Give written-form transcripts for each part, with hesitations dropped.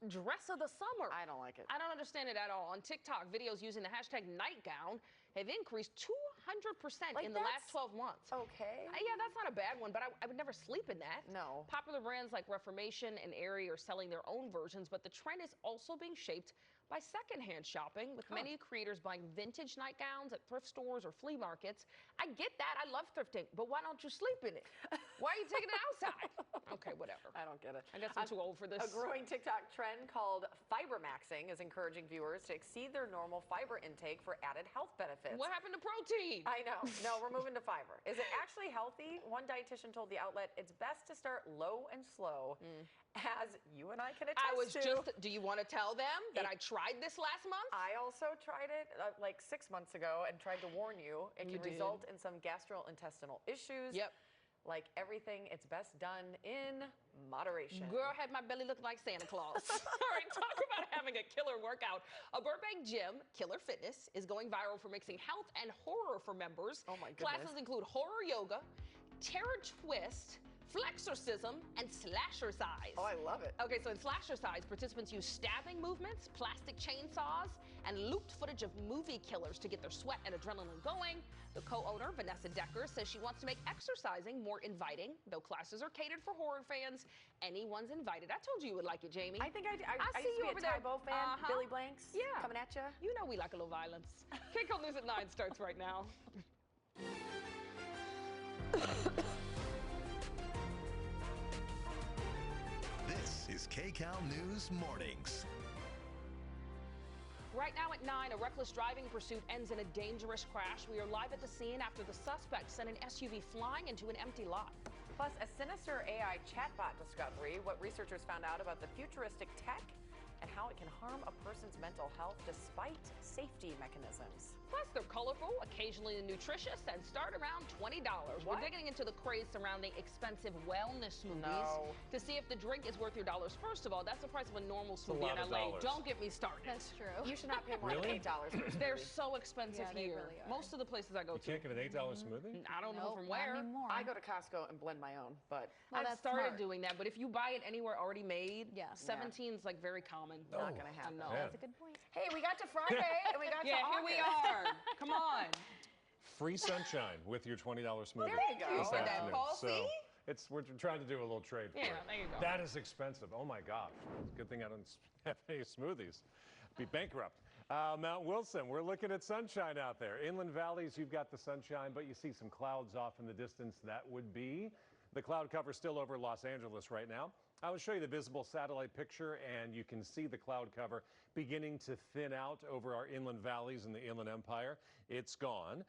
dress of the summer. I don't like it. I don't understand it at all. On TikTok, videos using the hashtag nightgown have increased 200% in the last 12 months. Okay. Yeah, that's not a bad one, but I would never sleep in that. No. Popular brands like Reformation and Aerie are selling their own versions, but the trend is also being shaped by secondhand shopping, with many creators buying vintage nightgowns at thrift stores or flea markets. I get that. I love thrifting, but why don't you sleep in it? Why are you taking it outside? Okay, whatever. I don't get it. I guess I'm too old for this. A growing TikTok trend called fiber maxing is encouraging viewers to exceed their normal fiber intake for added health benefits. What happened to protein? I know. No, we're moving to fiber. Is it actually healthy? One dietitian told the outlet it's best to start low and slow, as you and I can attest to. Do you want to tell them that I tried this last month? I also tried it like 6 months ago and tried to warn you. It can result in some gastrointestinal issues. Yep. Like everything, it's best done in moderation. Girl had my belly look like Santa Claus. All right, talk about having a killer workout. A Burbank gym, Killer Fitness, is going viral for mixing health and horror for members. Oh my goodness. Classes include horror yoga, terror twist, flexorcism, and slashercise. Oh, I love it. Okay, so in slashercise, participants use stabbing movements, plastic chainsaws, and looped footage of movie killers to get their sweat and adrenaline going. The co-owner, Vanessa Decker, says she wants to make exercising more inviting. Though classes are catered for horror fans, anyone's invited. I told you would like it, Jamie. I think I see used to you be over a there. Tybo fan. Billy Blanks. Yeah. Coming at you. You know we like a little violence. Kcal News at 9 starts right now. This is Kcal News Mornings. Right now at 9, a reckless driving pursuit ends in a dangerous crash. We are live at the scene after the suspect sent an SUV flying into an empty lot. Plus, a sinister AI chatbot discovery, what researchers found out about the futuristic tech and how it can harm a person's mental health despite safety mechanisms. Plus, they're colorful, occasionally nutritious, and start around $20. We're digging into the craze surrounding expensive wellness smoothies to see if the drink is worth your dollars. First of all, that's the price of a normal smoothie in LA. Don't get me started. That's true. You should not pay more than $8 for a smoothie. They're so expensive they here. really are. Most of the places I go You to. can't get an $8 smoothie? I don't know Nope, from not where. anymore. I go to Costco and blend my own, but Well, I've that's started smart. doing that, but if you buy it anywhere already made, Yeah. 17 is like very common. not going to happen. No. Yeah. That's a good point. Hey, we got to Friday and we got to Yeah, here August. we are. Come on. Free sunshine with your $20 smoothie. There you go. this For that, afternoon. Paul, So see? we're trying to do a little trade for Yeah, it. there you go. That is expensive. Oh my gosh. Good thing I don't have any smoothies. Be bankrupt. Mount Wilson, we're looking at sunshine out there. Inland valleys, you've got the sunshine, but you see some clouds off in the distance. That would be the cloud cover still over Los Angeles right now. I will show you the visible satellite picture, and you can see the cloud cover beginning to thin out over our inland valleys in the Inland Empire. It's gone.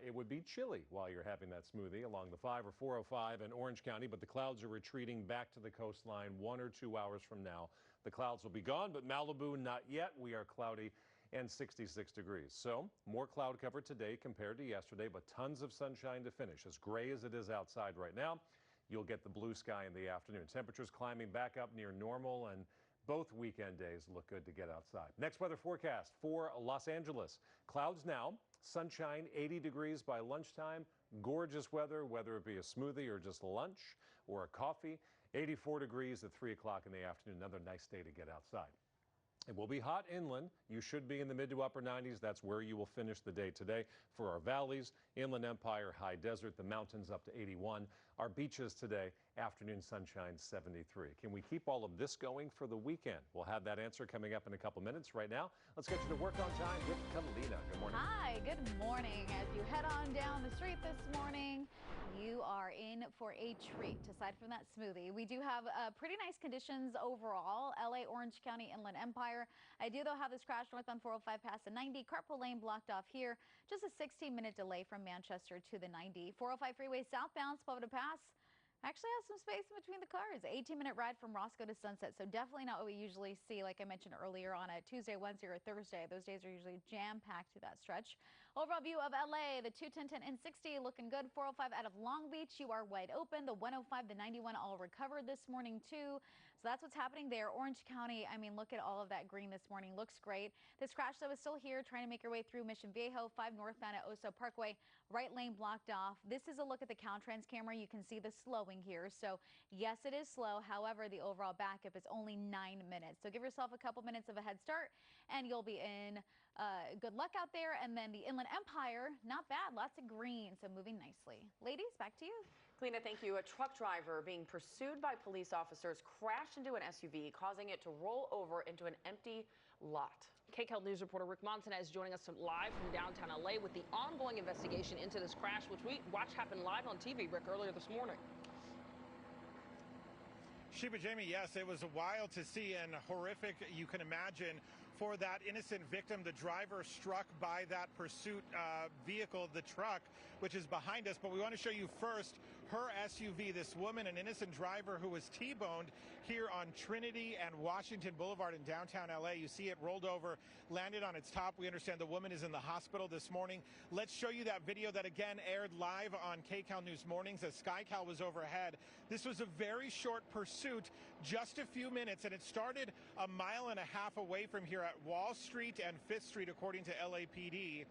It would be chilly while you're having that smoothie along the 5 or 405 in Orange County, but the clouds are retreating back to the coastline 1 or 2 hours from now. The clouds will be gone, but Malibu, not yet. We are cloudy and 66 degrees. So more cloud cover today compared to yesterday, but tons of sunshine to finish. As gray as it is outside right now, you'll get the blue sky in the afternoon. Temperatures climbing back up near normal, and both weekend days look good to get outside. Next weather forecast for Los Angeles. Clouds now, sunshine, 80 degrees by lunchtime. Gorgeous weather, whether it be a smoothie or just lunch or a coffee. 84 degrees at 3 o'clock in the afternoon. Another nice day to get outside. It will be hot inland. You should be in the mid to upper 90s. That's where you will finish the day today. For our valleys, Inland Empire, High Desert, the mountains up to 81. Our beaches today, afternoon sunshine 73. Can we keep all of this going for the weekend? We'll have that answer coming up in a couple minutes. Right now, let's get you to work on time with Kcal Dt. Good morning. Hi, good morning. As you head on down the street this morning, you are in for a treat. Aside from that smoothie, we do have pretty nice conditions overall. LA, Orange County, Inland Empire. I do, though, have this crash northbound 405 past the 90. Carpool lane blocked off here. Just a 16-minute delay from Manchester to the 90. 405 freeway southbound, Sepulveda Pass. Actually has some space in between the cars. 18-minute ride from Roscoe to Sunset, so definitely not what we usually see, like I mentioned earlier, on a Tuesday, Wednesday, or Thursday. Those days are usually jam-packed to that stretch. Overall view of LA, the 210, 10, and 60 looking good. 405 out of Long Beach, you are wide open. The 105, the 91 all recovered this morning, too. So that's what's happening there. Orange County, I mean, look at all of that green this morning. Looks great. This crash, though, is still here, trying to make your way through Mission Viejo, 5 northbound at Oso Parkway. Right lane blocked off. This is a look at the Caltrans camera. You can see the slowing here. So, yes, it is slow. However, the overall backup is only 9 minutes. So give yourself a couple minutes of a head start, and you'll be in. Good luck out there. And then the Inland Empire, not bad. Lots of green, so moving nicely. Ladies, back to you. Kalina, thank you. A truck driver being pursued by police officers crashed into an SUV, causing it to roll over into an empty lot. KCAL News reporter Rick Montanez is joining us live from downtown LA with the ongoing investigation into this crash, which we watched happen live on TV, Rick, earlier this morning. Sheba, Jamie, yes, it was wild to see and horrific, you can imagine, for that innocent victim. The driver struck by that pursuit vehicle, the truck, which is behind us. But we want to show you first her SUV, this woman, an innocent driver who was T-boned here on Trinity and Washington Boulevard in downtown LA. You see it rolled over, landed on its top. We understand the woman is in the hospital this morning. Let's show you that video that again aired live on KCAL News Mornings as SkyCal was overhead. This was a very short pursuit, just a few minutes, and it started a mile and a half away from here at Wall Street and 5th Street, according to LAPD.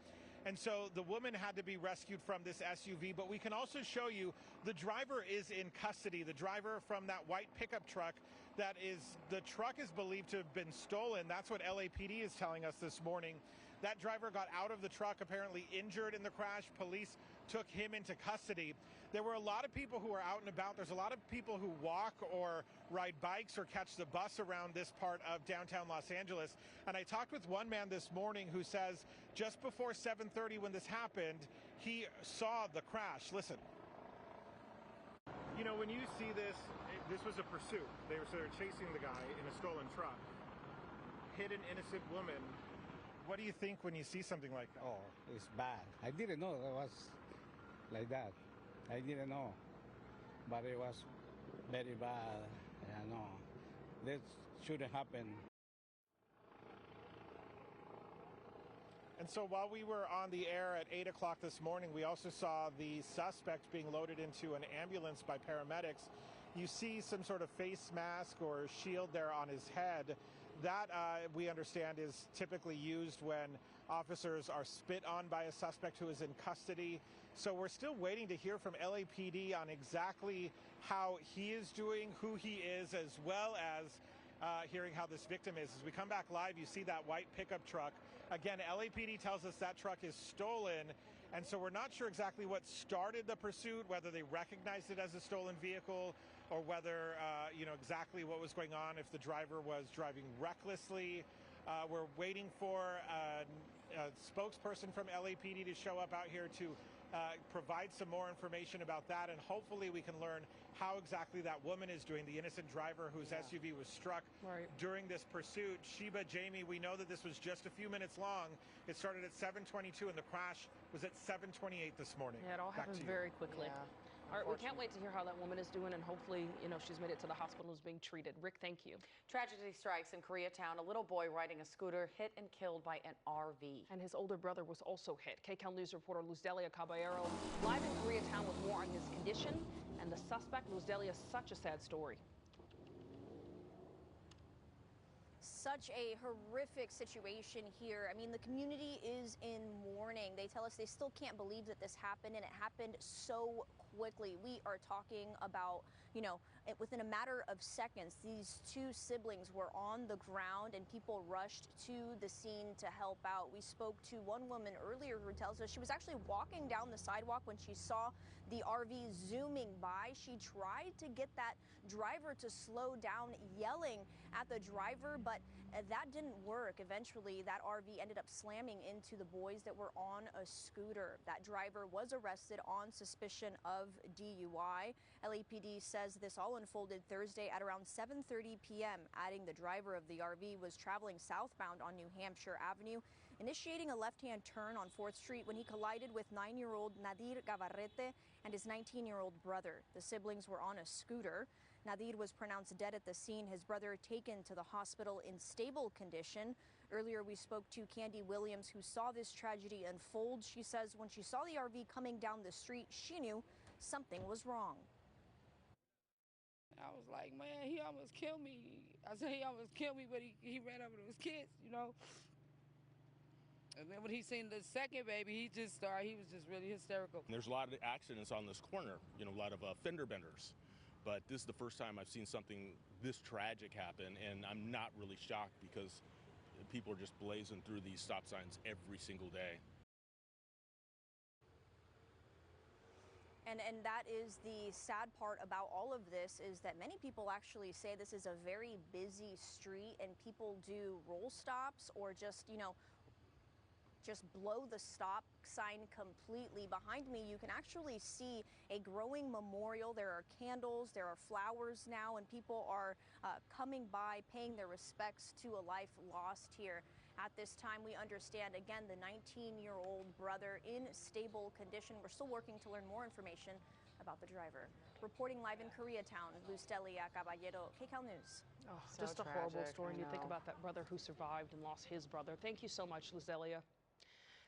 And so the woman had to be rescued from this SUV, but we can also show you the driver is in custody. The driver from that white pickup truck, the truck is believed to have been stolen. That's what LAPD is telling us this morning. That driver got out of the truck, apparently injured in the crash. Police took him into custody. There were a lot of people who are out and about. There's a lot of people who walk or ride bikes or catch the bus around this part of downtown Los Angeles. And I talked with one man this morning who says just before 7:30 when this happened, he saw the crash. Listen. You know, when you see this, this was a pursuit. They were chasing the guy in a stolen truck, hit an innocent woman. What do you think when you see something like that? Oh, it's bad. I didn't know it was like that. I didn't know. But it was very bad. I know. This shouldn't happen. And so while we were on the air at 8 o'clock this morning, we also saw the suspect being loaded into an ambulance by paramedics. You see some sort of face mask or shield there on his head. That, we understand, is typically used when officers are spit on by a suspect who is in custody. So we're still waiting to hear from LAPD on exactly how he is doing, who he is, as well as hearing how this victim is. As we come back live, you see that white pickup truck. Again, LAPD tells us that truck is stolen, and so we're not sure exactly what started the pursuit, whether they recognized it as a stolen vehicle or whether, exactly what was going on, if the driver was driving recklessly. We're waiting for a spokesperson from LAPD to show up out here to provide some more information about that, and hopefully we can learn how exactly that woman is doing, the innocent driver whose SUV was struck during this pursuit. Sheba, Jamie, we know that this was just a few minutes long. It started at 7:22 and the crash was at 7:28 this morning. Yeah, it all happened very quickly. Yeah. All right, we can't wait to hear how that woman is doing, and hopefully, she's made it to the hospital and is being treated. Rick, thank you. Tragedy strikes in Koreatown. A little boy riding a scooter hit and killed by an RV. And his older brother was also hit. KCAL News reporter Luz Delia Caballero live in Koreatown with more on his condition and the suspect. Luz Delia, such a sad story. Such a horrific situation here. I mean, the community is in mourning. They tell us they still can't believe that this happened, and it happened so quickly. We are talking about, within a matter of seconds, these two siblings were on the ground and people rushed to the scene to help out. We spoke to one woman earlier who tells us she was actually walking down the sidewalk when she saw the RV zooming by. She tried to get that driver to slow down, yelling at the driver, but that didn't work. Eventually, that RV ended up slamming into the boys that were on a scooter. That driver was arrested on suspicion of DUI. LAPD says this all unfolded Thursday at around 7:30 p.m., adding the driver of the RV was traveling southbound on New Hampshire Avenue, initiating a left-hand turn on 4th Street when he collided with 9-year-old Nadir Gavarrete and his 19-year-old brother. The siblings were on a scooter. Nadir was pronounced dead at the scene. His brother taken to the hospital in stable condition. Earlier, we spoke to Candy Williams, who saw this tragedy unfold. She says when she saw the RV coming down the street, she knew something was wrong. I was like, man, he almost killed me. I said he almost killed me, but he ran over to his kids, you know. And then when he seen the second baby, he was just really hysterical. There's a lot of accidents on this corner, you know, a lot of fender benders. But this is the first time I've seen something this tragic happen, and I'm not really shocked because people are just blazing through these stop signs every single day. And that is the sad part about all of this, is that many people actually say this is a very busy street and people do roll stops or just, you know, just blow the stop sign completely. Behind me, you can actually see a growing memorial. There are candles, there are flowers now, and people are coming by, paying their respects to a life lost here. At this time, we understand, again, the 19-year-old brother in stable condition. We're still working to learn more information about the driver. Reporting live in Koreatown, Lustelia Caballero, Kcal News. Oh, So just a horrible tragic, story. I You think know. about that brother who survived and lost his brother. Thank you so much, Luzelia.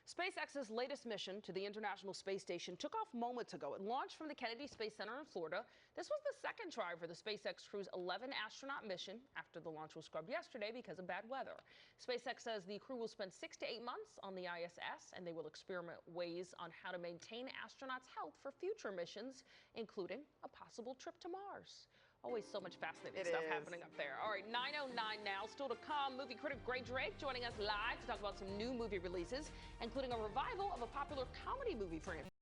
SpaceX's latest mission to the International Space Station took off moments ago. It launched from the Kennedy Space Center in Florida. This was the second try for the SpaceX crew's 11-astronaut mission after the launch was scrubbed yesterday because of bad weather. SpaceX says the crew will spend 6 to 8 months on the ISS, and they will experiment ways on how to maintain astronauts' health for future missions, including a possible trip to Mars. Always so much fascinating It stuff is. happening up there. All right, 9:09 now. Still to come, movie critic Gray Drake joining us live to talk about some new movie releases, including a revival of a popular comedy movie franchise.